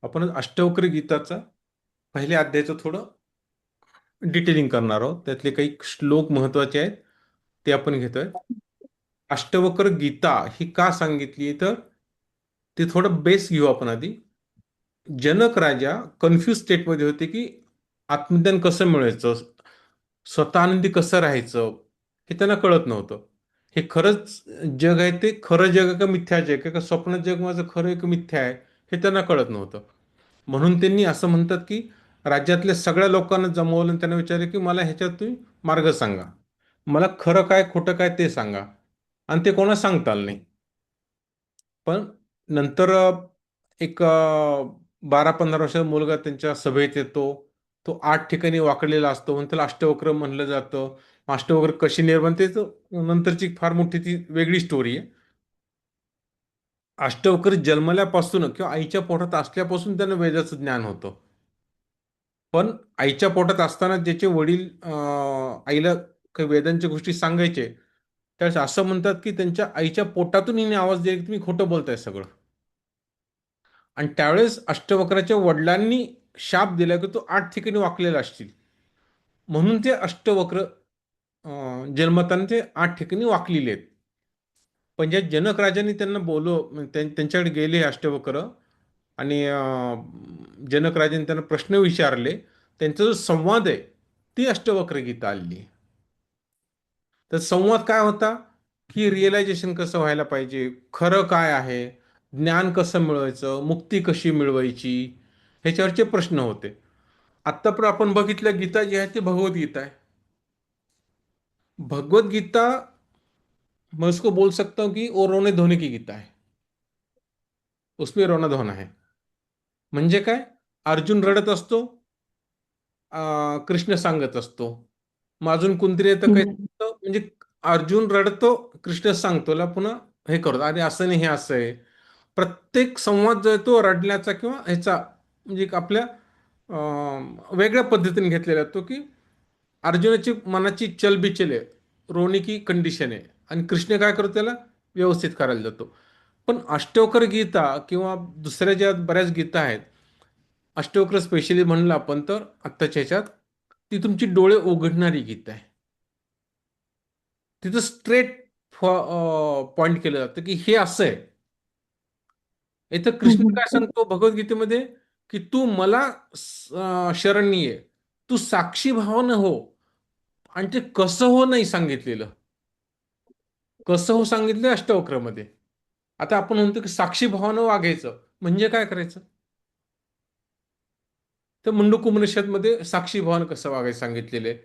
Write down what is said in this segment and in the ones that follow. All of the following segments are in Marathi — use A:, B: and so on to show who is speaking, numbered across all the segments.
A: आपण अष्टवक्र गीताचा पहिल्या अध्यायाचं थोडं डिटेलिंग करणार आहोत. त्यातले काही श्लोक महत्वाचे आहेत ते आपण घेतोय. अष्टवक्र गीता ही का सांगितली तर ते थोडं बेस घेऊ आपण आधी. जनक राजा कन्फ्युज स्टेटमध्ये होते की आत्मज्ञान कसं मिळवायचं, स्वतः आनंदी कसं राहायचं हे त्यांना कळत नव्हतं. हे खरंच जग आहे ते खरं जग आहे का मिथ्या जग आहे का स्वप्न जग माझं खरं आहे का मिथ्या आहे हे त्यांना कळत नव्हतं. म्हणून त्यांनी असं म्हणतात की राज्यातल्या सगळ्या लोकांना जमवलं आणि त्यांना विचारलं की मला ह्याच्यात तुम्ही मार्ग सांगा, मला खरं काय खोटं काय ते सांगा. आणि ते कोणा सांगता आलं नाही. पण नंतर एक 12-15 वर्षाचा मुलगा त्यांच्या सभेत येतो. तो 8 ठिकाणी वाकलेला असतो म्हणून त्याला अष्टवक्र म्हणलं जातं. अष्टवक्र कशी निर्माण ते नंतरची फार मोठी ती वेगळी स्टोरी आहे. अष्टवक्र जन्मल्यापासून किंवा आईच्या पोटात असल्यापासून त्यांना वेदाचं ज्ञान होतं. पण आईच्या पोटात असताना ज्याचे वडील आईला काही वेदांच्या गोष्टी सांगायचे त्यावेळेस असं म्हणतात की त्यांच्या आईच्या पोटातून हिने आवाज दिला की तुम्ही खोटं बोलताय सगळं. आणि त्यावेळेस अष्टवक्राच्या वडिलांनी शाप दिला की तो 8 ठिकाणी वाकलेला असतील म्हणून ते अष्टवक्र जन्मताना ते 8 ठिकाणी वाकलेले आहेत. पण ज्या जनक राजांनी त्यांना त्यांच्याकडे गेले अष्टवक्र आणि जनक राजांनी त्यांना प्रश्न विचारले, त्यांचा जो संवाद आहे ती अष्टवक्र गीता आली. तर संवाद काय होता की रिअलायझेशन कसं व्हायला पाहिजे, खरं काय आहे, ज्ञान कसं मिळवायचं, मुक्ती कशी मिळवायची, ह्याच्यावरचे प्रश्न होते. आत्तापर्यंत आपण बघितलं गीता जी आहे ती भगवद्गीता आहे. भगवत गीता मैं उसको बोल सकता हूं कि वो रोने धोने की गीता है. उसमें रोना धोना है. म्हणजे काय, अर्जुन रडत असतो, कृष्ण सांगत असतो. मग अजून कोणतरी येतं काही
B: हम्म.
A: सांगतं, म्हणजे अर्जुन रडतो, कृष्ण सांगतो ला पुन्हा हे करतो अरे असं नाही हे असं आहे. प्रत्येक संवाद जो आहे तो रडण्याचा किंवा ह्याचा म्हणजे एक आपल्या वेगळ्या पद्धतीने घेतलेला आहे तो की अर्जुनाची मनाची चलबिचल आहे, रोणी की कंडिशन आहे आणि कृष्ण काय करतो त्याला व्यवस्थित करायला जातो. पण अष्टोकर गीता किंवा दुसऱ्या ज्या बऱ्याच गीता आहेत, अष्टोकर स्पेशली म्हणलं आपण तर आत्ताच्या ह्याच्यात ती तुमची डोळे उघडणारी गीता आहे. तिथं स्ट्रेट पॉइंट केलं जातं की हे असं आहे. इथं कृष्ण
B: हम्म.
A: काय सांगतो भगवद्गीतेमध्ये की तू मला शरण्य ये, तू साक्षी भावानं हो. आणि ते कसं हो नाही सांगितलेलं, कसं हो सांगितलं अष्टवक्रमध्ये. आता आपण म्हणतो की साक्षी भावानं वागायचं म्हणजे काय करायचं, तर मुंडकोपनिषदमध्ये साक्षी भावानं कसं वागायचं सांगितलेलं आहे.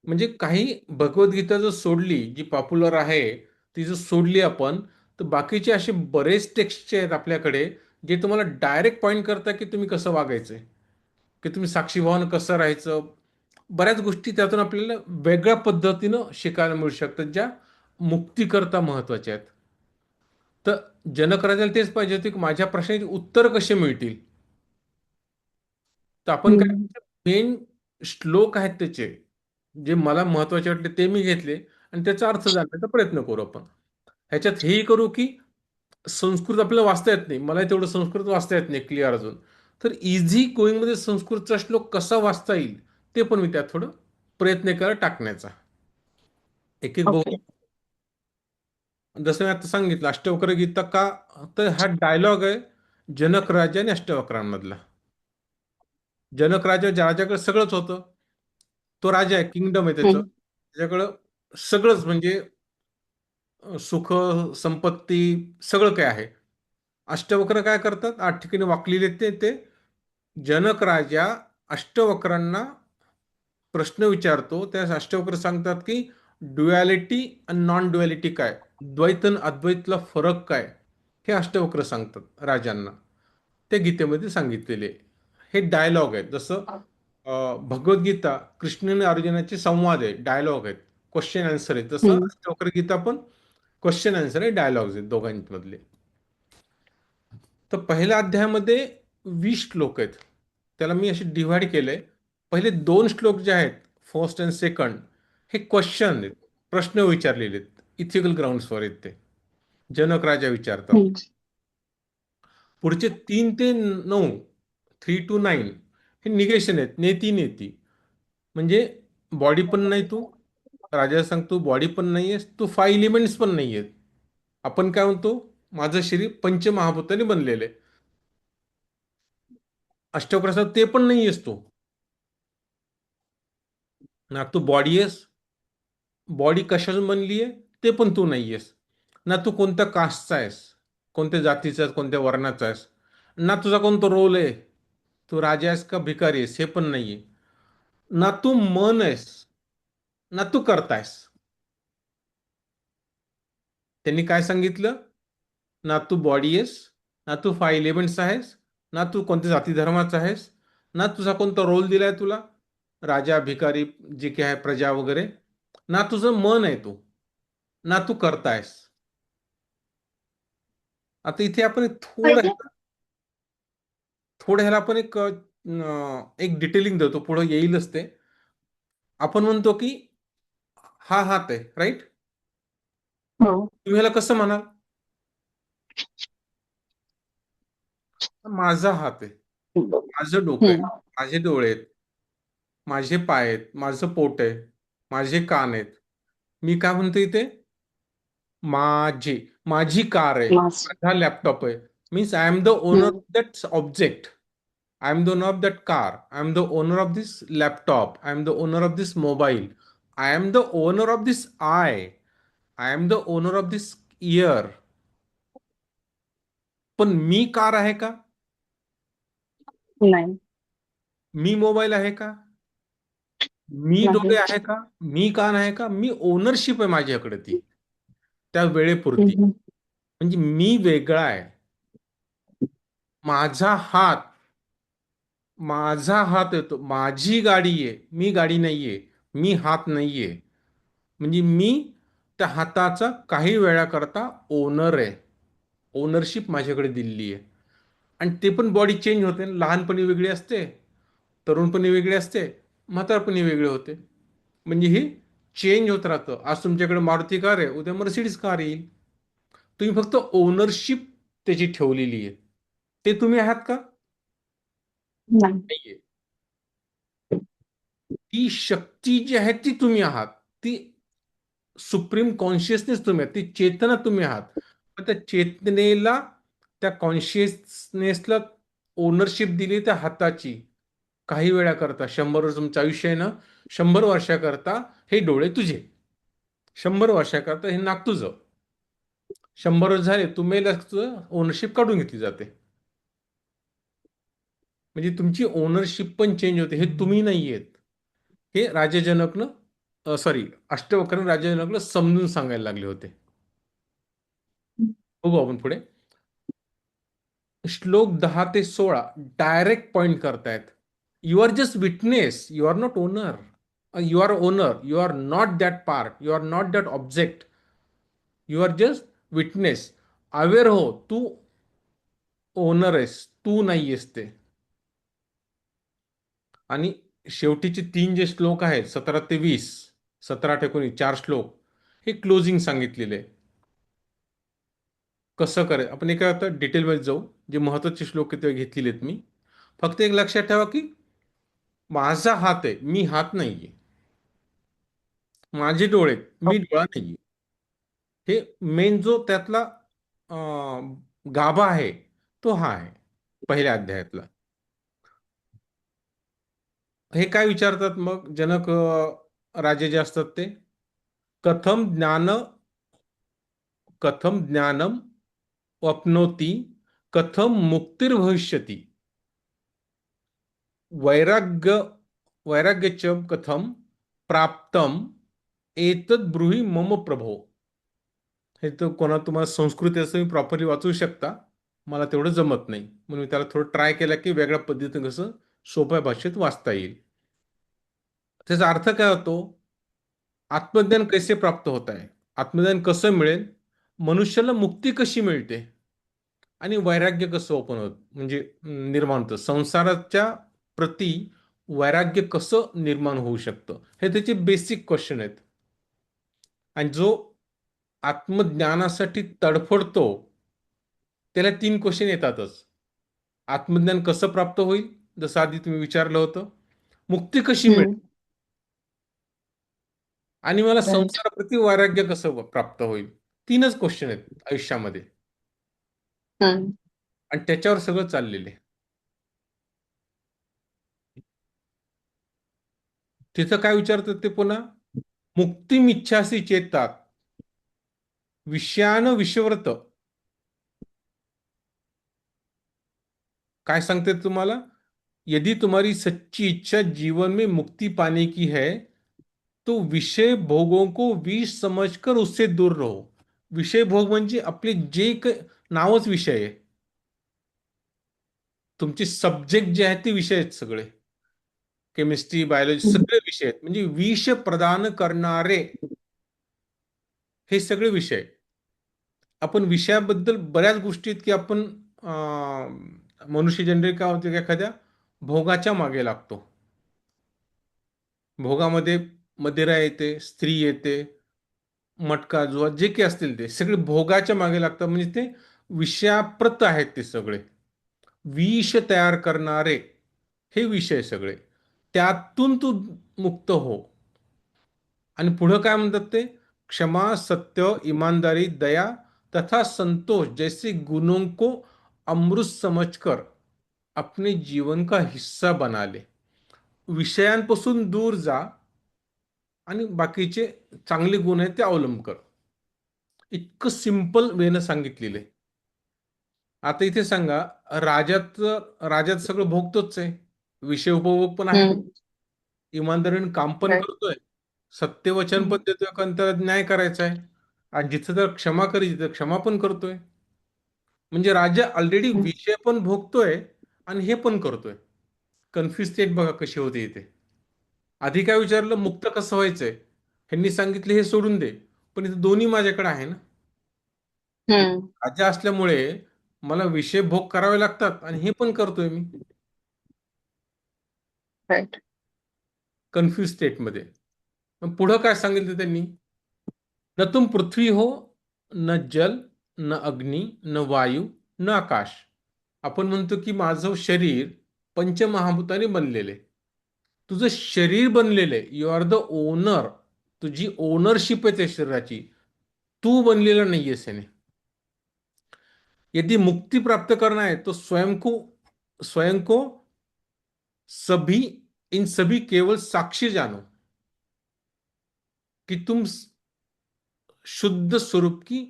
A: म्हणजे काही भगवद्गीता जर सोडली जी पॉप्युलर आहे, ती जर सोडली आपण, तर बाकीचे असे बरेच टेक्स्टचे आहेत आपल्याकडे जे तुम्हाला डायरेक्ट पॉईंट करतात की तुम्ही कसं वागायचंय, की तुम्ही साक्षीभावानं कसं राहायचं. बऱ्याच गोष्टी त्यातून आपल्याला वेगळ्या पद्धतीनं शिकायला मिळू शकतात ज्या मुक्तीकरता महत्वाच्या आहेत. तर जनक राजाला तेच पाहिजे होते की माझ्या प्रश्नाची उत्तर कसे मिळतील. तर आपण
B: हम्म.
A: काय मेन श्लोक आहेत त्याचे जे मला महत्वाचे वाटले ते मी घेतले आणि त्याचा अर्थ जाणण्याचा प्रयत्न करू आपण. ह्याच्यात हेही करू की संस्कृत आपल्याला वाचता येत नाही, मला तेवढं संस्कृत वाचता येत नाही क्लिअर अजून. तर इझी गोईंग मध्ये संस्कृतचा श्लोक कसा वाचता येईल ते पण मी त्यात थोडं प्रयत्न करा टाकण्याचा. एक एक
B: ओके.
A: बहु जसं मी आता सांगितलं अष्टवक्र गीता का, तर हा डायलॉग आहे जनक राजा आणि अष्टवक्रांमधला. जनक राजा ज्याच्याकडे सगळंच होतं, तो राजा आहे, किंगडम आहे त्याचं,
B: हम्म.
A: त्याच्याकडं सगळंच म्हणजे सुख संपत्ती सगळं काय आहे. अष्टवक्र काय करतात, 8 ठिकाणी वाकलेले ते जनक राजा अष्टवक्रांना प्रश्न विचारतो. त्या अष्टवक्र सांगतात की ड्युॲलिटी आणि नॉन ड्युॲलिटी काय, द्वैत आणि अद्वैतला फरक काय, हे अष्टवक्र सांगतात राजांना. त्या गीतेमध्ये सांगितलेले हे डायलॉग आहेत. जसं भगवद्गीता कृष्ण आणि अर्जुनाचे संवाद आहे, डायलॉग आहेत, क्वेश्चन आन्सर आहे, तसं
B: हम्म.
A: अष्टवक्र गीता पण क्वेश्चन आन्सर आहे, डायलॉग्स आहेत दोघांमधले. तर पहिल्या अध्यायामध्ये 20 श्लोक आहेत. त्याला मी असे डिव्हाइड केले. पहिले 2 श्लोक जे आहेत, फर्स्ट अँड सेकंड, हे क्वेश्चन आहेत, प्रश्न विचारलेले आहेत, इथिकल ग्राउंड्सवर आहेत ते. जनक राजा विचारतात.
B: हम्म.
A: पुढचे 3 ते 9, 3 to 9 हे निगेशन आहेत, नेती नेती. म्हणजे बॉडी पण नाही तू, राजा सांगतो बॉडी पण नाही आहेस तू, 5 एलिमेंट्स पण नाही आहेत. आपण काय म्हणतो, माझं शरीर पंचमहाभूताने बनलेलं आहे. अष्टप्रसाद ते पण नाही आहेस तू. ना तू बॉडी आहेस, बॉडी कशातून बनली आहे ते पण तू नाही आहेस. ना तू कोणत्या कास्टचा आहेस, कोणत्या जातीचा आहेस, कोणत्या वर्णाचा आहेस. ना तुझा कोणता रोल आहे, तू राजा आहेस का भिकारी आहेस हे पण नाहीये. ना तू मन आहेस, ना तू करतायस. त्यांनी काय सांगितलं, ना तू बॉडी आहेस, ना तू 5 एलिमेंट्स आहेस, ना तू कोणत्या जाती धर्माचा आहेस, ना तुझा कोणता रोल दिलाय तुला, राजा भिकारी जे काय आहे प्रजा वगैरे, ना तुझं मन आहे तू, ना तू करतायस. आता इथे आपण थोडं
B: पहिले.
A: थोडं ह्याला आपण एक डिटेलिंग देतो, पुढे येईलच ते. आपण म्हणतो की हा हात आहे, राईट.
B: हो.
A: तुम्ही ह्याला कसं म्हणाल, माझा हात आहे, माझं डोकं आहे,
B: हम्म.
A: माझे डोळे आहेत, माझे पाय आहेत, माझं पोट आहे, माझे कान आहेत. मी काय म्हणतो इथे, माझे, माझी कार आहे,
B: मास.
A: माझा लॅपटॉप आहे. Means I am the owner
B: hmm.
A: Of that object. I am the owner of that car. I am the owner of this laptop. I am the owner of this mobile. I am the owner of this eye. I am the owner of this ear. पण मी कार आहे का?
B: नाही.
A: मी मोबाईल आहे का? मी
B: नाही.
A: डोळे आहे का? मी कान आहे का? मी ओनरशिप आहे माझ्याकडे ती, त्या वेळेपुरती.
B: हम्म.
A: म्हणजे मी वेगळा आहे. माझा हात, माझा हात येतो, माझी गाडी आहे, मी गाडी नाहीये, मी हात नाहीये. म्हणजे मी त्या हाताचा काही वेळाकरता ओनर आहे. ओनरशिप माझ्याकडे दिलेली आहे. आणि ते पण बॉडी चेंज होते ना. लहानपणी वेगळी असते, तरुणपणी वेगळी असते, म्हातारपणी वेगळे होते. म्हणजे हे चेंज होत राहतं. आज तुमच्याकडे मारुती कार आहे, उद्या मर्सिडीज कार येईल. तुम्ही फक्त ओनरशिप त्याची ठेवलेली आहे. ते तुम्ही आहात का?
B: नाही.
A: नाहीये. ती शक्ती जी आहे ती तुम्ही आहात. ती सुप्रीम कॉन्शियसनेस तुम्ही आहात, ती चेतना तुम्ही आहात. पण त्या चेतनेला, त्या कॉन्शियसनेसला ओनरशिप दिली त्या हाताची. काही वेळाकरता, 100 वर्ष तुमचं आयुष्य आहे ना, 100 वर्षाकरता हे डोळे तुझे, 100 वर्षाकरता हे नाक तुझं. 100 वर्ष झाले, तुम्हाला ओनरशिप काढून घेतली जाते. म्हणजे तुमची ओनरशिप पण चेंज होते. हे तुम्ही नाही आहेत. हे राजा जनकनं, सॉरी, अष्टवक्राने राजा जनकला समजून सांगायला लागले होते. बघू आपण पुढे. श्लोक 10 ते 16 डायरेक्ट पॉइंट करतायत. You are just witness, you are not owner. You are owner, you are not that part, you are not that object. You are just witness. Aware हो, तू ओनर आहेस, तू नाही आहेस ते. आणि शेवटीचे 3 जे श्लोक आहेत, 17 ते 20, 17 ते 19, 4 श्लोक, हे क्लोजिंग सांगितलेले आहे. कसं करायचं आपण एका आता डिटेलमध्ये जाऊ. जे महत्वाचे श्लोक आहेत ते घेतलेले आहेत मी. फक्त एक लक्षात ठेवा की माझा हात आहे, मी हात नाहीये. माझे डोळे आहेत, मी डोळा नाहीये. हे मेन जो त्यातला गाभा आहे, तो हा आहे पहिल्या अध्यायातला. हे काय विचारतात मग जनक राजे जे असतात ते, कथम ज्ञान, कथम ज्ञानम वप्नोती, कथम मुक्तिर्भविष्यती, वैराग्य, वैराग्यच कथम प्राप्तम, एतद ब्रूहि मम प्रभो. हे तर कोणा तुम्हाला संस्कृत असं मी प्रॉपरली वाचू शकता, मला तेवढं जमत नाही, म्हणून मी त्याला थोडं ट्राय केला की वेगळ्या पद्धतीने कसं सोप्या भाषेत वाचता येईल. त्याचा अर्थ काय होतो, आत्मज्ञान कसे प्राप्त होत आहे, आत्मज्ञान कसं मिळेल, मनुष्याला मुक्ती कशी मिळते, आणि वैराग्य कसं ओपन होत म्हणजे निर्माण होतं, संसाराच्या प्रती वैराग्य कसं निर्माण होऊ शकतं, हे त्याचे बेसिक क्वेश्चन आहेत. आणि जो आत्मज्ञानासाठी तडफडतो, त्याला 3 क्वेश्चन येतातच. आत्मज्ञान कसं प्राप्त होईल, जसं आधी तुम्ही विचारलं होतं. मुक्ती कशी मिळेल,
B: हम्म.
A: आणि मला
B: राईट.
A: संसाराप्रती वैराग्य कसं प्राप्त होईल. 3च क्वेश्चन आहेत आयुष्यामध्ये,
B: हम्म.
A: आणि त्याच्यावर सगळं चाललेलं आहे. तिथं काय विचारतात ते पुन्हा, मुक्तिमिच्छासी चेतात विषयान विषव्रत. काय सांगते तुम्हाला, यदि तुम्हारी सच्ची इच्छा जीवन में मुक्ति पाने की है, तो विषय भोगों को विष समझकर उससे दूर रहो. विषय भोग म्हणजे आपले जे नावच विषय आहे. तुमचे सब्जेक्ट जे आहेत ते विषय आहेत सगळे. केमिस्ट्री, बायोलॉजी
B: हम्म.
A: सगळे विषय आहेत, म्हणजे विष प्रदान करणारे हे सगळे विषय. आपण विषयाबद्दल बऱ्याच गोष्टी आहेत की आपण मनुष्य जनरल काय होते की एखाद्या भोगाच्या मागे लागतो. भोगामध्ये मदिरा येते, स्त्री येते, मटका जुवा जे काही असतील ते सगळे भोगाच्या मागे लागतात, म्हणजे ते विषयाप्रत आहेत ते सगळे. विष तयार करणारे हे विषय सगळे. त्यातून तू मुक्त हो. आणि पुढं काय म्हणतात ते, क्षमा, सत्य, ईमानदारी, दया तथा संतोष जैसे गुणों को अमृत समझकर अपने जीवन का हिस्सा बना ले. विषयांपासून दूर जा आणि बाकीचे चांगले गुण आहेत ते अवलंब कर. इतकं सिंपल वेनं सांगितलेलं आहे. आता इथे सांगा, राजात राजात सगळं भोगतोच आहे, विषय उपभोग पण आहे,
B: हम्म.
A: इमानदारीने काम पण
B: राईट.
A: करतोय, सत्यवचन पण देतोय, कारण त्याला न्याय करायचा आहे, आणि जिथं तर क्षमा करायची तिथं क्षमा पण करतोय. म्हणजे राजा ऑलरेडी विषय पण भोगतोय आणि हे पण करतोय. कन्फ्युज स्टेट बघा कशी होते इथे. आधी काय विचारलं, मुक्त कसं व्हायचंय, ह्यांनी सांगितले हे सोडून दे, पण इथे दोन्ही माझ्याकडे आहे ना.
B: हम्म.
A: राजा असल्यामुळे मला विषय भोग करावे लागतात आणि हे पण करतोय मी.
B: राईट.
A: कन्फ्युज स्टेटमध्ये. मग पुढं काय सांगितलं त्यांनी, न तुम पृथ्वी हो, न जल, न अग्नी, न वायू, न आकाश. आपण म्हणतो की माझं शरीर पंचमहाभूताने बनलेले. तुझं शरीर बनलेलं आहे, यू आर द ओनर. तुझी ओनरशिप आहे त्या शरीराची, तू बनलेला नाहीयेस याने. यदि मुक्ति प्राप्त करना है तो स्वयं को सभी इन सभी केवल साक्षी जानो, कि तुम शुद्ध स्वरूप की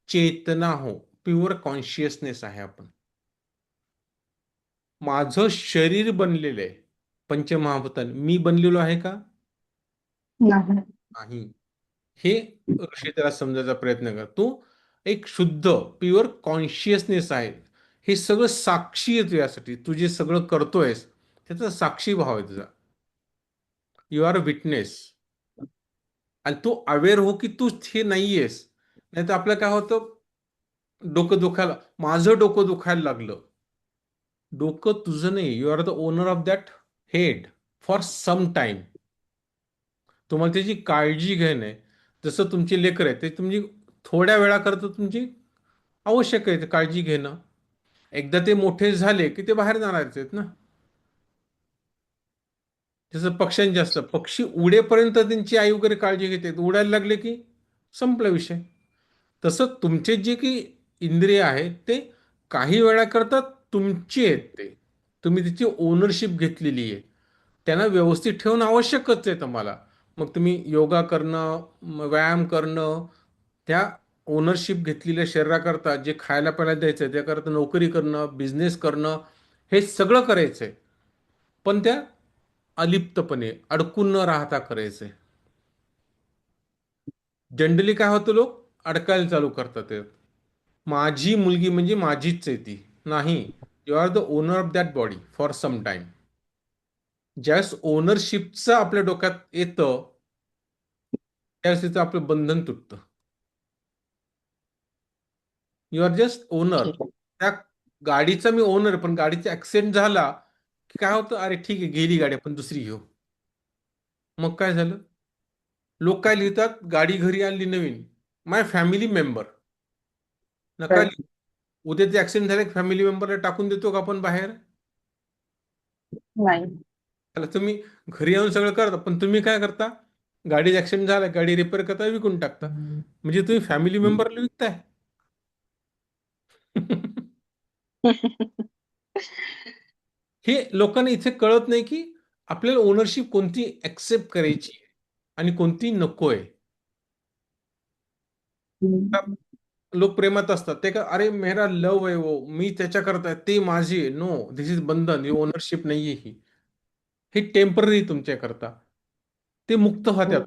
A: चेतना हो, प्युअर कॉन्शियसनेस आहे आपण. माझं शरीर बनलेलं आहे पंचमहाभूताने, मी बनलेलो आहे का?
B: नाही.
A: नाही. हे ऋषी त्याला समजायचा प्रयत्न कर. तू एक शुद्ध प्युअर कॉन्शियसनेस आहे, हे सगळं साक्षी आहे तुझ्यासाठी. तू जे सगळं करतोयस त्याचा साक्षी भाव आहे तुझा. You are a witness. आणि तू अवेअर हो की तू हे नाहीयेस. नाही तर आपलं काय होतं, डोकं दुखायला, माझं डोकं दुखायला लागलं. डोकं तुझं नाही, you are the owner of that head for some time. तुम्हाला त्याची काळजी घेणे, जसं तुमचे लेकर आहे ते तुमची थोड्या वेळाकरता तुमची आवश्यक आहे ते काळजी घेणं. एकदा ते मोठे झाले की ते बाहेर जाणारच आहेत ना. जसं पक्ष्यांचे असतं, पक्षी उडेपर्यंत त्यांची आई वगैरे काळजी घेते, उडायला लागले की संपला विषय. तसं तुमचे जे काही इंद्रिय आहेत ते काही वेळाकरता तुमची आहेत, ते तुम्ही त्याची ओनरशिप घेतलेली आहे. त्यांना व्यवस्थित ठेवणं आवश्यकच आहे तुम्हाला. मग तुम्ही योगा करणं, व्यायाम करणं, त्या ओनरशिप घेतलेल्या शरीराकरता जे खायला प्यायला द्यायचं त्याकरता नोकरी करणं, बिझनेस करणं, हे सगळं करायचंय. पण त्या अलिप्तपणे अडकून न राहता करायचंय. जनरली काय होतं, लोक अडकायला चालू करतात ते. माझी मुलगी म्हणजे माझीच आहे ती. नाही, you are the owner of that body for some time. ज्यावेळेस ओनरशिपचं आपल्या डोक्यात येतं त्यावेळेस तिचं आपलं बंधन तुटतं. You are just owner.
B: ठीक आहे.
A: त्या गाडीचा मी ओनर, पण गाडीचा ऍक्सिडेंट झाला की काय होतं, अरे ठीक आहे गेली गाडी, आपण दुसरी घेऊ. मग काय झालं, लोक काय लिहितात, गाडी घरी आणली नवीन, माय फॅमिली मेंबर. नका
B: राईट.
A: लिहू. उद्या ते ऍक्सिडेंट झाले, फॅमिली मेंबरला टाकून देतो का आपण बाहेर?
B: नाही.
A: त्याला तुम्ही घरी येऊन सगळं करता, पण तुम्ही काय करता? गाडी ऍक्सिडेंट झाला, गाडी रिपेअर करता, विकून टाकता. म्हणजे तुम्ही फॅमिली मेंबरला विकताय. हे लोकांना इथे कळत नाही की आपल्याला ओनरशिप कोणती ऍक्सेप्ट करायची आहे आणि कोणती नकोय.
B: हम्म.
A: लोक प्रेमात असतात ते का, अरे मेरा लव आहे वो, मी त्याच्या करता, ते माझी. नो, दिस इज बंधन, ही ओनरशिप नाहीये ही. हे टेम्पररी तुमच्या करता. ते मुक्त व्हा त्यात.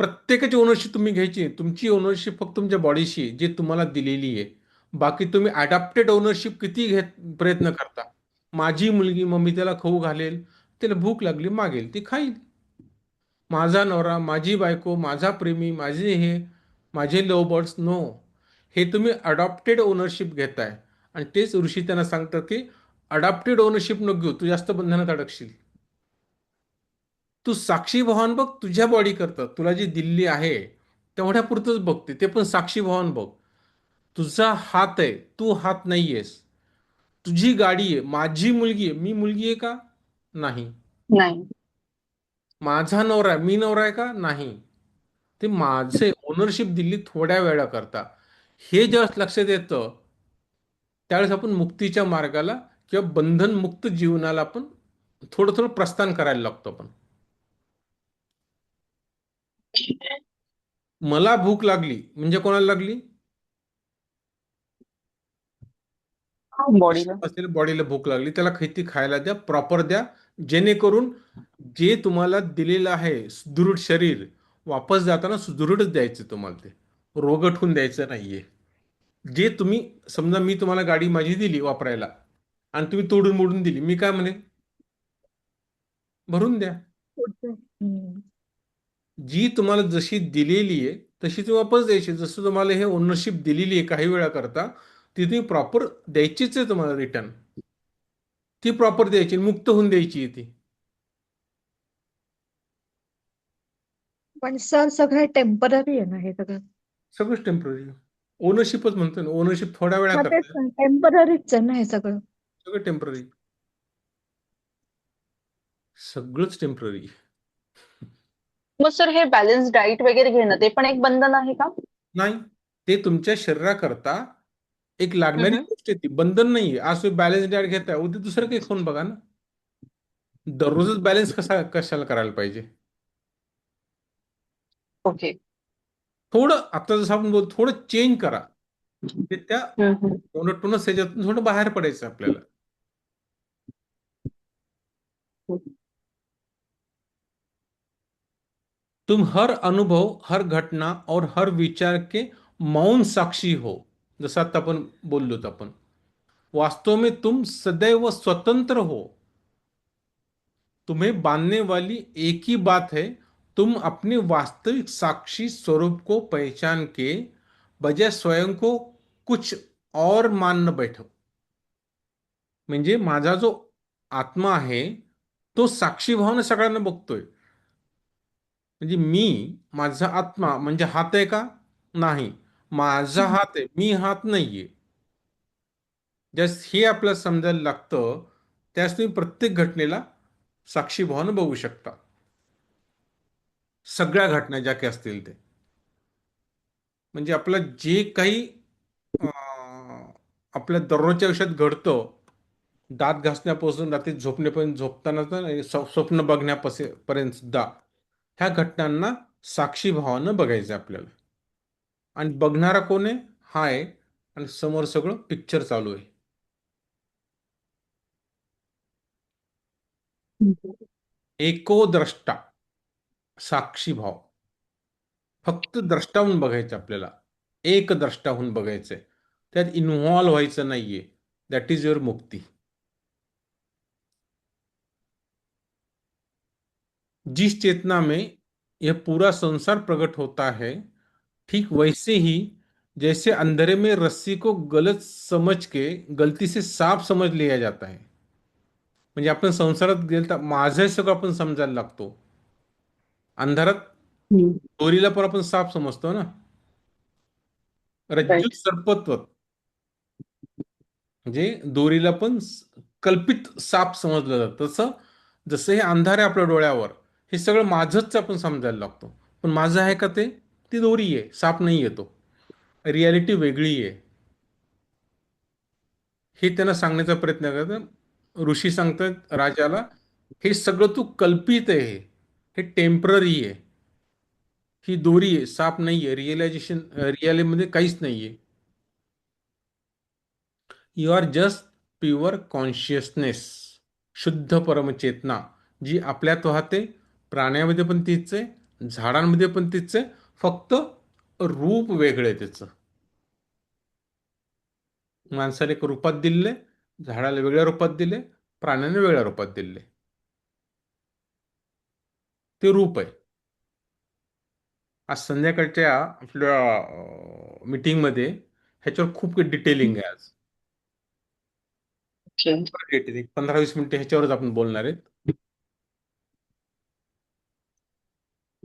A: प्रत्येकाची ओनरशिप तुम्ही घ्यायची. तुमची ओनरशिप फक्त तुमच्या बॉडीशी जे तुम्हाला दिलेली आहे. बाकी तुम्ही अडॅप्टेड ओनरशिप किती प्रयत्न करता. माझी मुलगी, मग मी त्याला खाऊ घालेल, त्याला भूक लागली मागेल, ती खाईल. माझा नवरा, माझी बायको, माझा प्रेमी, माझे हे, माझे लव्ह बर्ड्स. नो, हे तुम्ही अडॉप्टेड ओनरशिप घेताय. आणि तेच ऋषी त्यांना सांगतात की अडॉप्टेड ओनरशिप नको घेऊ, तू जास्त बंधनात अडकशील. तू साक्षी भावान बघ, तुझ्या बॉडी करतं तुला जी दिल्ली आहे तेवढ्या पुरतच बघते, ते पण साक्षी भावान बघ. तुझा हात आहे, तू हात नाहीयेस. तुझी गाडी आहे, माझी मुलगी आहे, मी मुलगी आहे का? नाही.
B: नाही.
A: माझा नवरा आहे, मी नवरा आहे का? नाही. ते माझे ओनरशिप दिली थोड्या वेळा करता. हे जेव्हा लक्षात येतं, त्यावेळेस आपण मुक्तीच्या मार्गाला किंवा बंधनमुक्त जीवनाला आपण थोडं थोडं प्रस्थान करायला लागतो आपण. मला भूक लागली म्हणजे कोणाला लागली?
B: बॉडीला.
A: कशाला असेल, बॉडीला भूक लागली, त्याला काहीतरी खायला द्या, प्रॉपर द्या. जेणेकरून जे तुम्हाला दिलेलं आहे सुदृढ शरीर, वापस जाताना सुदृढच द्यायचं तुम्हाला. ते रोगट होऊन द्यायचं नाहीये. जे तुम्ही, समजा मी तुम्हाला गाडी माझी दिली वापरायला आणि तुम्ही तोडून मोडून दिली, मी काय म्हणेन? भरून द्या.
B: हम्म.
A: जी तुम्हाला जशी दिलेली आहे तशी तुम्ही वापस द्यायची. जसं तुम्हाला हे ओनरशिप दिलेली आहे काही वेळा करता, ती तुम्ही प्रॉपर द्यायचीच आहे तुम्हाला रिटर्न. ती प्रॉपर द्यायची, मुक्त होऊन द्यायची आहे ती.
B: पण सर सगळं टेम्पररी आहे ना हे सगळं.
A: सगळंच टेम्पररी. ओनरशिपच म्हणतो ना, ओनरशिप थोड्या वेळा
B: हा तेच
A: करता.
B: टेम्पररीच आहे ना हे सगळं.
A: सगळं टेम्पररी. सगळंच टेम्पररी.
B: मग सर हे बॅलन्स डाईट वगैरे घेणं ते पण एक बंधन आहे का?
A: नाही, ते तुमच्या शरीराकरता एक लागणारी
B: हम्म.
A: गोष्ट आहे, ती बंधन नाहीये. आज तुम्ही बॅलन्स डाएट घेताय, उद्या दुसरं काही खाऊन बघा ना. दररोजच बॅलन्स कशाला करायला पाहिजे?
B: ओके.
A: थोडं आता जसं आपण बोलतो, थोडं चेंज करा. ते त्या
B: हम्म.
A: मोनोटोनस ह्याच्यातून थोडं बाहेर पडायचं आपल्याला. तुम हर अनुभव, हर घटना और हर विचार के मौन साक्षी हो. जसं आता आपण बोललो, आपण वास्तव में तुम सदैव स्वतंत्र हो. तुम्हें बांधने वाली एक ही बात है, तुम अपने वास्तविक साक्षी स्वरूप को पहचान के बजाय स्वयं को कुछ और मान न बैठो. म्हणजे माझा जो आत्मा आहे तो साक्षी भावना सगळ्यांना बघतोय. म्हणजे मी, माझा आत्मा म्हणजे हात आहे का? नाही. माझा हात आहे, मी हात नाहीये. जस्ट हे आपल्याला समजायला लागतं, त्यास तुम्ही प्रत्येक घटनेला साक्षी भावानं बघू शकता. सगळ्या घटना ज्या काही असतील ते, म्हणजे आपलं जे काही आपल्या दररोजच्या आयुष्यात घडतं, दात घासण्यापासून रात्री झोपण्यापर्यंत, झोपताना तर स्वप्न बघण्यापर्यंत सुद्धा ह्या घटनांना साक्षी भावानं बघायचं आपल्याला. आणि बघणारा कोण आहे? हा आहे. आणि समोर सगळं पिक्चर चालू आहे. एको द्रष्टा, साक्षी भाव. फक्त द्रष्टाहून बघायचं आपल्याला. एक द्रष्टाहून बघायचंय. त्यात इन्व्हॉल्व व्हायचं नाहीये. दॅट इज युअर मुक्ती. जिस चेतना में यह पूरा संसार प्रकट होता है, ठीक वैसे ही जैसे अंधेरे में रस्सी को गलत समझ के गलती से साफ समझ लिया जाता है. म्हणजे आपण संसारात गेलं तर माझं हे सगळं आपण समजायला लागतो. अंधारात
B: हम्म.
A: दोरीला पण आपण साफ समजतो ना. रज्जू
B: राईट.
A: सर्पत्वत, म्हणजे दोरीला पण कल्पित साप समजलं जातं. तसं जसं हे अंधार आहे आपल्या डोळ्यावर, हे सगळं माझंच आपण समजायला लागतो. पण माझं आहे का ते? ती दोरी आहे, साप नाही येतो. रियालिटी वेगळी आहे, हे त्यांना सांगण्याचा प्रयत्न करतात. ऋषी सांगतात राजाला, हे सगळं तू कल्पित आहे, हे टेम्पररी आहे. ही दोरी आहे, साप नाहीये. रिअलिटीमध्ये काहीच नाहीये. You are just pure consciousness, शुद्ध परमचेतना, जी आपल्यात वाहते. प्राण्यामध्ये पण तीच आहे, झाडांमध्ये पण तीच आहे, फक्त रूप वेगळं आहे त्याचं. माणसाला एक रूपात दिले, झाडाला वेगळ्या रूपात दिले, प्राण्याने वेगळ्या रूपात दिले. ते रूप आहे. आज संध्याकाळच्या आपल्या मीटिंगमध्ये ह्याच्यावर खूप डिटेलिंग आहे आज.
B: ओके.
A: डिटेलिंग 15-20 मिनिटे ह्याच्यावरच आपण बोलणार आहेत.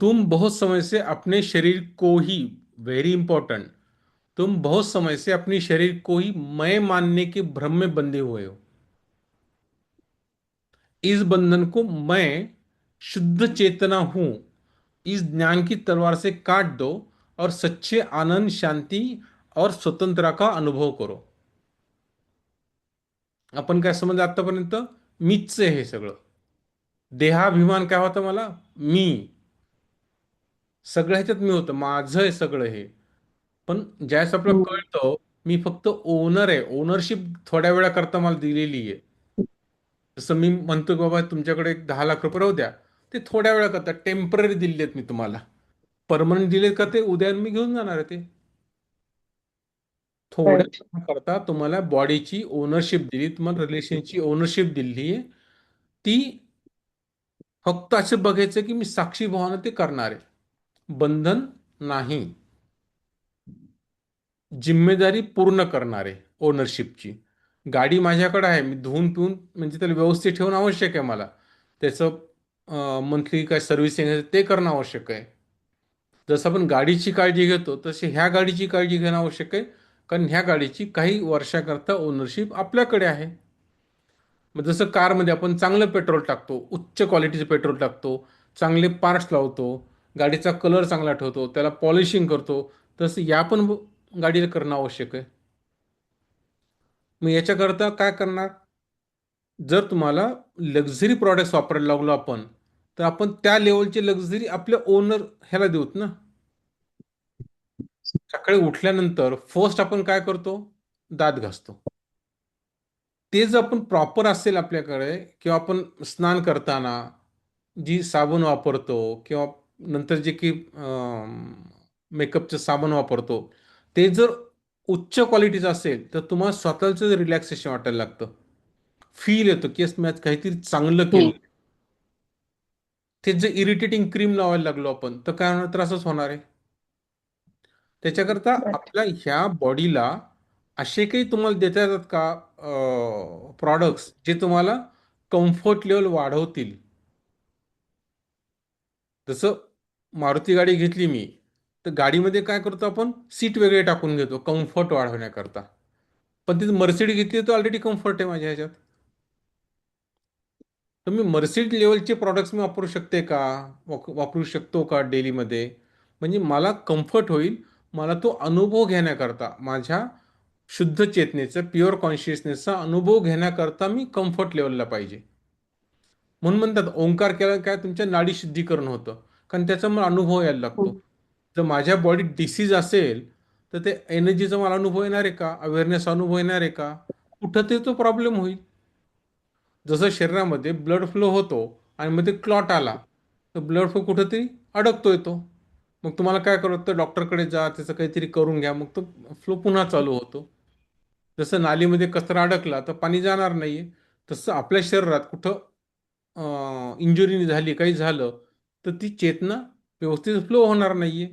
A: तुम बहुत समय से अपने शरीर को ही, वेरी इंपॉर्टेंट, तुम बहुत समय से अपने शरीर को ही मैं मानने के भ्रम में बंधे हुए हो। इस बंधन को मैं शुद्ध चेतना हूं, इस ज्ञान की तलवार से काट दो और सच्चे आनंद, शांति और स्वतंत्रता का अनुभव करो। आपण काय समजलं आतापर्यंत? मीच आहे हे सगळं. देहाभिमान काय होता मला? मी. सगळं ह्याच्यात मी होतं, माझं आहे सगळं हे. पण ज्यावेळेस आपलं
B: हम्म.
A: कळतं मी फक्त ओनर आहे, ओनरशिप थोड्या वेळाकरता मला दिलेली आहे. जसं मी म्हणतो की बाबा तुमच्याकडे एक 10 लाख रुपये राहू द्या, ते थोड्या वेळाकरता टेम्पररी दिले आहेत मी तुम्हाला. परमनंट दिलेत का? ते उद्या मी घेऊन जाणार आहे ते. थोड्या
B: राईट.
A: वेळाकरता तुम्हाला बॉडीची ओनरशिप दिली, तुम्हाला रिलेशनची ओनरशिप दिली आहे. ती फक्त असं बघायचं की मी साक्षी भावानं ते करणार आहे, बंधन नाही. जिम्मेदारी पूर्ण करणारे ओनरशिपची. गाडी माझ्याकडे आहे, मी धुवून पिऊन म्हणजे त्याला व्यवस्थित ठेवणं आवश्यक आहे मला. त्याचं मंथली काय सर्व्हिसिंग आहे ते करणं आवश्यक आहे. जसं आपण गाडीची काळजी घेतो तशी ह्या गाडीची काळजी घेणं आवश्यक आहे. कारण ह्या गाडीची काही वर्षाकरता ओनरशिप आपल्याकडे आहे. मग जसं कारमध्ये आपण चांगलं पेट्रोल टाकतो, उच्च क्वालिटीचं पेट्रोल टाकतो, चांगले पार्ट्स लावतो, गाडीचा कलर चांगला ठेवतो, त्याला पॉलिशिंग करतो, तसं या पण गाडीला करणं आवश्यक आहे. मग याच्याकरता काय करणार? जर तुम्हाला लक्झरी प्रॉडक्ट्स वापरायला लागलो आपण, तर आपण त्या लेवलची लक्झरी आपल्या ओनर ह्याला देऊत ना. सकाळी उठल्यानंतर फर्स्ट आपण काय करतो? दात घासतो. ते जर आपण प्रॉपर असेल आपल्याकडे, किंवा आपण स्नान करताना जी साबण वापरतो, किंवा नंतर जे की मेकअपचं साबण वापरतो, ते जर उच्च क्वालिटीचं असेल तर तुम्हाला स्वतःचं रिलॅक्सेशन वाटायला लागतं. फील येतो की मी आज काहीतरी चांगलं केलं.
B: हम्म.
A: तेच जर इरिटेटिंग क्रीम लावायला लागलो आपण तर काय होणार? त्रासच होणार आहे. त्याच्याकरता
B: राईट.
A: आपल्या ह्या बॉडीला असे काही तुम्हाला देता येतात का प्रॉडक्ट्स जे तुम्हाला कम्फर्ट लेवल वाढवतील? जसं मारुती गाडी घेतली मी, तर गाडीमध्ये काय करतो आपण? सीट वेगळे टाकून घेतो कम्फर्ट वाढवण्याकरता. पण ती मर्सिडी घेतली तर ऑलरेडी कम्फर्ट आहे माझ्या ह्याच्यात. तर मी मर्सिडी लेवलचे प्रॉडक्ट्स मी वापरू शकते का? वापरू शकतो का डेलीमध्ये? म्हणजे मला कम्फर्ट होईल. मला तो अनुभव घेण्याकरता, माझ्या शुद्ध चेतनेचा, प्युअर कॉन्शियसनेसचा अनुभव घेण्याकरता मी कम्फर्ट लेवलला पाहिजे. म्हणून म्हणतात ओंकार केला काय तुमच्या नाडी शुद्धीकरण होतं, कारण त्याचा मला अनुभव यायला लागतो.
B: हम्म.
A: जर माझ्या बॉडीत डिसीज असेल तर ते एनर्जीचा मला अनुभव येणार आहे का? अवेअरनेस अनुभव येणार आहे का? कुठं ते तो प्रॉब्लेम होईल. जसं शरीरामध्ये ब्लड फ्लो होतो आणि मध्ये क्लॉट आला, तर ब्लड फ्लो कुठंतरी अडकतोय तो. मग तुम्हाला काय करावं? डॉक्टरकडे जा, त्याचं काहीतरी करून घ्या, मग तो फ्लो पुन्हा चालू होतो. जसं नालीमध्ये कचरा अडकला तर पाणी जाणार नाहीये, तसं आपल्या शरीरात कुठं इंजुरी झाली, काही झालं, तर ती चेतना व्यवस्थित फ्लो होणार नाहीये.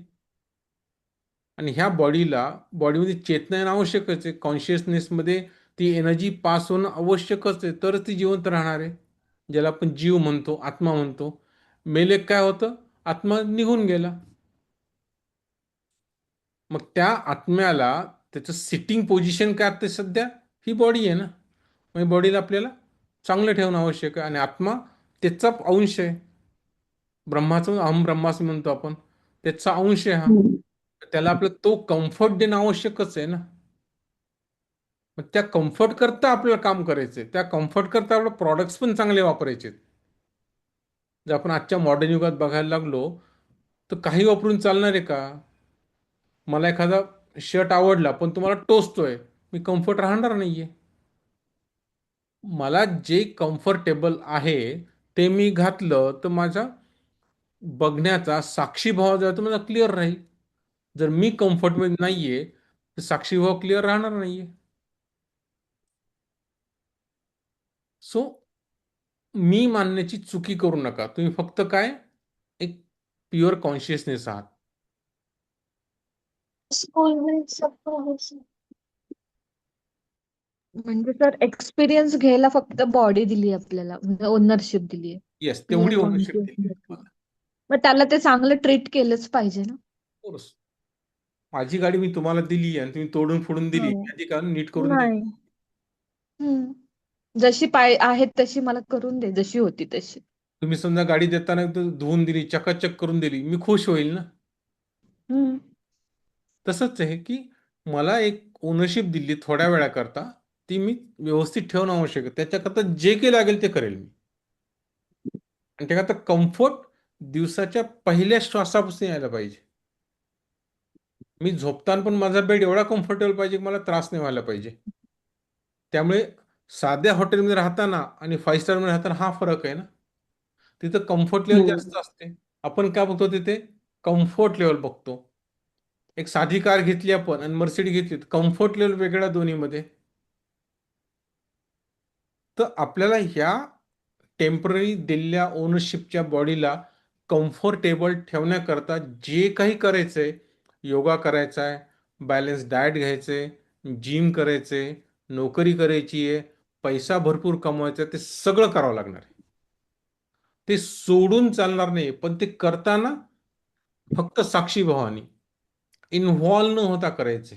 A: आणि ह्या बॉडीमध्ये चेतना येणं आवश्यकच आहे. कॉन्शियसनेसमध्ये ती एनर्जी पास होणं आवश्यकच आहे, तरच ती जिवंत राहणार आहे. ज्याला आपण जीव म्हणतो, आत्मा म्हणतो. मेले काय होतं? आत्मा निघून गेला. मग त्या आत्म्याला त्याचं सिटिंग पोझिशन काय आता सध्या ही बॉडी आहे ना. मग बॉडीला आपल्याला चांगलं ठेवणं आवश्यक आहे, आणि आत्मा त्याचा अंश आहे. ब्रह्माचं अहम ब्रह्मास्मी म्हणतो आपण, त्याचा अंश आहे हा.
B: हम्म.
A: त्याला आपलं तो कम्फर्ट देणं आवश्यकच आहे ना. मग त्या कम्फर्ट करता आपल्याला काम करायचंय, त्या कम्फर्ट करता आपले प्रॉडक्ट्स पण चांगले वापरायचे. जर आपण आजच्या मॉडर्न युगात बघायला लागलो, तर काही वापरून चालणार आहे का? मला एखादा शर्ट आवडला पण तुम्हाला टोचतोय, मी कम्फर्ट राहणार नाहीये. मला जे कम्फर्टेबल आहे ते मी घातलं तर माझा बघण्याचा साक्षीभाव जो आहे तो माझा क्लिअर राहील. जर मी कम्फर्टमध्ये नाहीये तर साक्षीभाव क्लिअर राहणार नाहीये. सो मी मानण्याची चुकी करू नका. तुम्ही फक्त काय, एक प्युअर कॉन्शियसनेस आहात.
B: स्कूल में सबको हौसला.
C: म्हणजे सर एक्सपिरियन्स घ्यायला फक्त बॉडी दिली आपल्याला, म्हणजे ओनरशिप दिली आहे.
A: येस,
C: प्युअर
A: तेवढी ओनरशिप दिली आहे
C: कॉन्शियस.
A: तुम्हाला.
C: मग त्याला ते चांगलं ट्रीट केलंच पाहिजे ना.
A: कोर्स, माझी गाडी मी तुम्हाला दिली आणि तुम्ही तोडून फोडून दिली,
C: हो.
A: मी आधी का नीट करून दिली.
C: नाही. हम्म. जशी आहेत तशी मला करून दे, जशी होती तशी.
A: तुम्ही समजा गाडी देताना धुवून दिली, चकाचक करून दिली, मी खुश होईल ना.
C: हम्म.
A: तसंच आहे की मला एक ओनरशिप दिली थोड्या वेळाकरता, ती मी व्यवस्थित ठेवणं आवश्यक आहे. त्याच्याकरता जे काही लागेल ते करेल मी. आणि त्याकरता कम्फर्ट दिवसाच्या पहिल्या श्वासापासून यायला पाहिजे. मी झोपताना पण माझा बेड एवढा कम्फर्टेबल पाहिजे की मला त्रास नाही व्हायला पाहिजे. त्यामुळे साध्या हॉटेलमध्ये राहताना आणि 5 स्टारमध्ये राहताना हा फरक आहे ना. तिथं कम्फर्ट लेवल
B: हम्म.
A: जास्त असते. आपण काय बघतो तिथे, कम्फर्ट लेवल बघतो. एक साधी कार घेतली आपण आणि मर्सिडी घेतली, कम्फर्ट लेवल वेगळा दोन्हीमध्ये. तर आपल्याला ह्या टेम्पररी दिलेल्या ओनरशिपच्या बॉडीला कम्फर्टेबल ठेवण्याकरता जे काही करायचंय, योगा करायचा आहे, बॅलन्स डाएट घ्यायचंय, जिम करायचंय, नोकरी करायची आहे, पैसा भरपूर कमवायचा आहे, ते सगळं करावं लागणार आहे. ते सोडून चालणार नाही, पण ते करताना फक्त साक्षीभावाने, इन्व्हॉल्व न होता करायचे.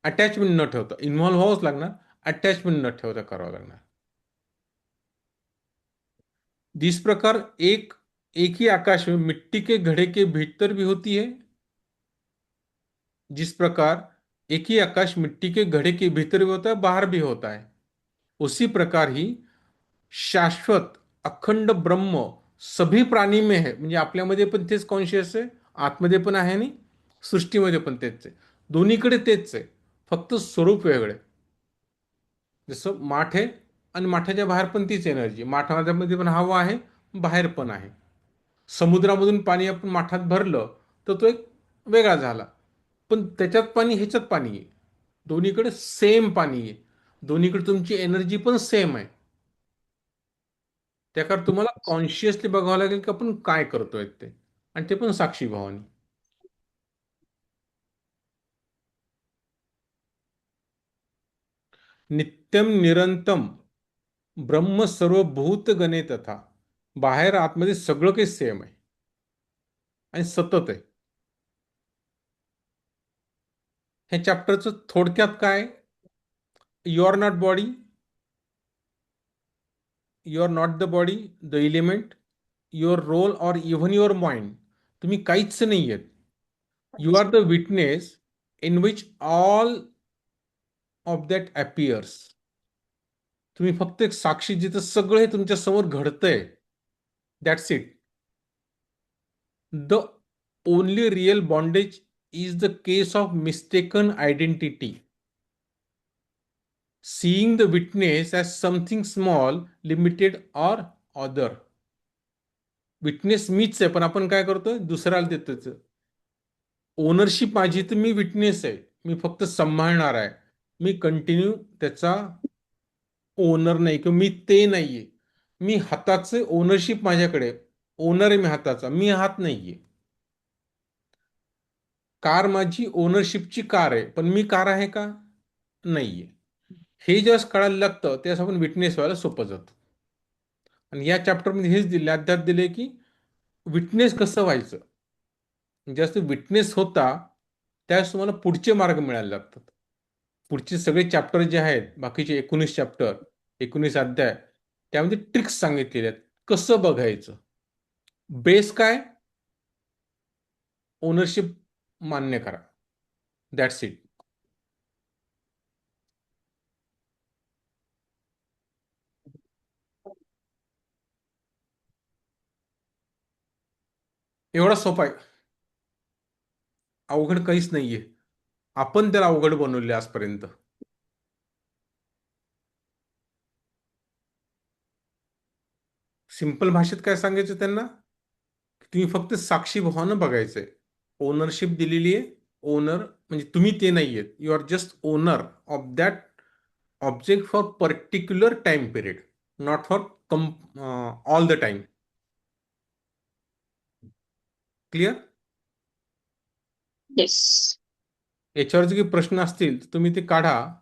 A: अटॅचमेंट न ठेवता, इन्व्हॉल्व व्हावंच लागणार, अटॅचमेंट न ठेवता करावं लागणार. जिस प्रकार एक ही आकाश में मिट्टी के घड़े के भीतर भी होती है, जिस प्रकार एक ही आकाश मिट्टी के घड़े के भीतर भी होता है, बाहर भी होता है, उसी प्रकार ही शाश्वत अखंड ब्रह्म सभी प्राणी में है. म्हणजे आपल्यामध्ये पण तेच कॉन्शियस आहे, आतमध्ये पण आहे आणि सृष्टीमध्ये पण तेच आहे. दोन्हीकडे तेच आहे, फक्त स्वरूप वेगळे. जसं माठ आहे आणि माठाच्या बाहेर पण तीच एनर्जी, माठामध्ये पण हवा आहे, बाहेर पण आहे. समुद्रामधून पाणी आपण माठात भरलं तर तो एक वेगळा झाला, पण त्याच्यात पाणी ह्याच्यात पाणी आहे. दोन्हीकडे सेम पाणी आहे, दोन्हीकडे तुमची एनर्जी पण सेम आहे. त्याकरता तुम्हाला कॉन्शियसली बघावं लागेल की आपण काय करतोय ते, आणि ते पण साक्षी भावाने. नित्यम निरंतम ब्रह्म सर्वभूत गणे तथा. बाहेर आतमध्ये सगळं काही सेम आहे आणि सतत आहे. हे चॅप्टरचं थोडक्यात काय, you are not body, you are not the body, the element, your role or even your mind. तुम्ही काहीच नाही आहेत. You are the witness in which all of that appears. तुम्ही फक्त एक साक्षी, जिथं सगळं हे तुमच्या समोर घडतंय. That's it. The only real bondage is the case of mistaken identity. Seeing the witness as something small, limited or other. Witness मीच आहे, पण आपण काय करतोय, दुसऱ्याला देतोय. ओनरशिप माझी, तर मी विटनेस आहे, मी फक्त सांभाळणार आहे, मी कंटिन्यू त्याचा ओनर नाही, किंवा मी ते नाहीये. मी हाताचे ओनरशिप माझ्याकडे, ओनर आहे मी हाताचा, मी हात नाहीये. कार माझी ओनरशिपची कार आहे, पण मी कार आहे का, नाहीये. हे जेव्हा कळायला लागतं त्यावेळेस आपण विटनेस व्हायला सोपं जातं. आणि या चॅप्टरमध्ये हेच दिले, अध्यात दिले की विटनेस कसं व्हायचं. जास्त विटनेस होता त्यावेळेस तुम्हाला पुढचे मार्ग मिळायला लागतात. पुढचे सगळे चॅप्टर जे आहेत, बाकीचे 19 चॅप्टर, 19 अध्याय, त्यामध्ये ट्रिक्स सांगितलेले आहेत कसं बघायचं. बेस काय? ओनरशिप मान्य करा. That's it. एवढा सोपा आहे. अवघड काहीच नाहीये. आपण त्याला अवघड बनवले आजपर्यंत. सिंपल भाषेत काय सांगायचं त्यांना? तुम्ही फक्त साक्षी भावानं बघायचंय. ओनरशिप दिलेली आहे. ओनर म्हणजे तुम्ही ते नाहीयेत. You are just owner of that object for particular time period, not for all the time. Clear?
B: Yes.
A: याच्यावर जे काही प्रश्न असतील तर तुम्ही ते काढा.